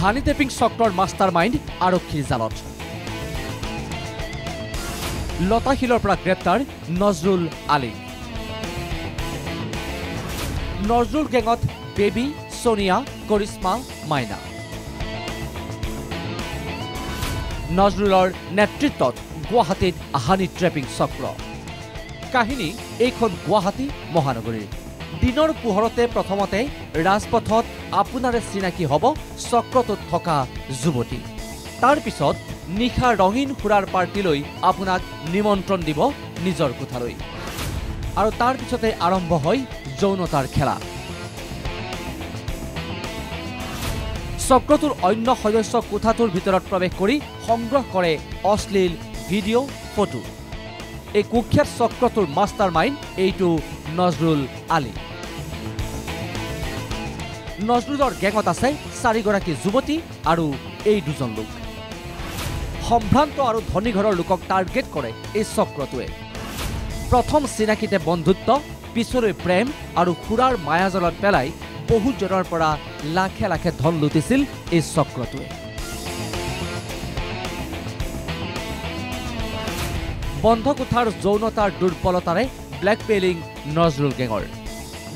হানি tapping চক্ৰৰ master mind আৰক্ষীৰ জালত লতাশিলৰ পৰা গ্ৰেপ্তাৰ নজৰুল আলী নজৰুল গেঙত বেবী সোনিয়া কৰিশ্মা মাইনা নজৰুলৰ নেতৃত্বত গুৱাহাটীত হানি ট্ৰেপিং চক্ৰ কাহিনী এইখন গুৱাহাটী মহানগৰীৰ দিনৰ পোহৰতে প্ৰথমতে ৰাজপথত আপোনাৰে চিনাকি হ'ব চক্ৰটোত থকা যুৱতী তাৰ পিছত নিশা ৰঙীন সুৰাৰ পাৰ্টিলৈ আপোনাক নিমন্ত্ৰণ দিব নিজৰ কোঠালৈ আৰু তাৰ পিছতে আৰম্ভ হয় যৌনতাৰ খেলা চক্ৰটোৰ অন্য সদস্য কোঠাটোৰ ভিতৰত প্ৰৱেশ কৰি সংগ্ৰহ কৰে অশ্লীল ভিডিঅ' ফটো এই কুখ্যাত চক্ৰটোৰ মাষ্টাৰ মাইণ্ড এইটো নজৰুল আলী নজৰুলৰ গেঙত আছে 4 গৰাকী যুৱতী আৰু এই দুজন লোক সম্ভ্ৰান্ত আৰু ধনী ঘৰৰ লোকক টাৰ্গেট কৰে এই চক্ৰটোৱে প্ৰথম চিনাকিতে বন্ধুত্ব পিছলৈ প্ৰেম আৰু খুৰাৰ মায়াজালত পেলাই বহুজনৰ পৰা লাখে লাখে ধন লুটিছিল এই চক্ৰটোৱে বন্ধ কোঠাৰ যৌনতাৰ দুৰ্বলতাৰে ব্লেকমেইলিং নজৰুল গেঙৰ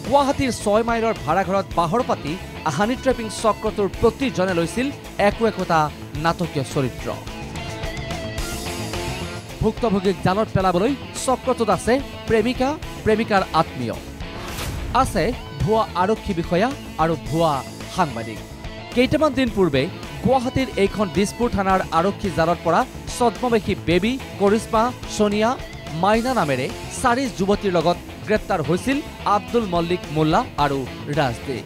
গুৱাহাটীৰ 6 মাইলৰ ভাড়াঘৰত বাহৰ পাতি হানি ট্ৰেপিং চক্ৰটোৰ প্ৰতিজনে লৈছিল একোটা নাটকীয় চৰিত্ৰ ভুক্তভোগীক জালত পেলাবলৈ চক্ৰটোত আছে প্ৰেমিকাৰ আত্মীয় আছে ভুৱা আৰক্ষী বিষয়া আৰু ভুৱা সাংবাদিক কেইটামান দিন পূৰ্বে গুৱাহাটীৰ এইখন দিছপুৰ থানাৰ আৰক্ষী জালত পৰা ছদ্মবেশী বেবী কৰিশ্মা সোনিয়া মাইনা নামেৰে 4 যুৱতীৰ লগত গ্ৰেপ্তাৰ হৈছিল আব্দুল মল্লিক মোল্লা আৰু ৰাজদে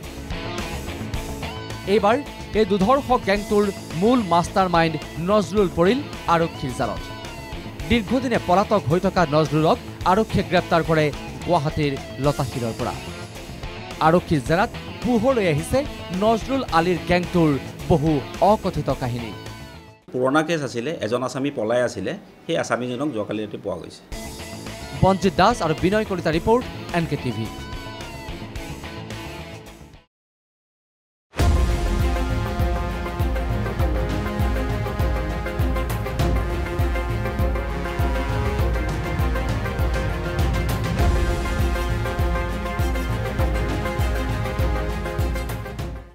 এইবাৰ এই দুধৰ্ষ গেংটোৰ মূল মাষ্টাৰ মাইণ্ড নজৰুল পৰিল আৰক্ষীৰ জালত দীৰ্ঘদিনে পলাতক হৈ থকা নজৰুলক আৰক্ষীয়ে গ্ৰেপ্তাৰ কৰে গুৱাহাটীৰ লতাশিলৰ পৰা আৰক্ষীৰ জেৰাত পোহৰলৈ আহিছে নজৰুল আলীৰ গেংটোৰ বহু অকথিত কাহিনী পুৰণা কেছ আছিলে এজন আসামী পলাই আছিলে সেই আসামীজনক যোৱাকালি ৰাতি পোৱা গৈছে বঞ্জিত দাস আৰু বিনয় কলিতা ৰিপৰ্ট NKTV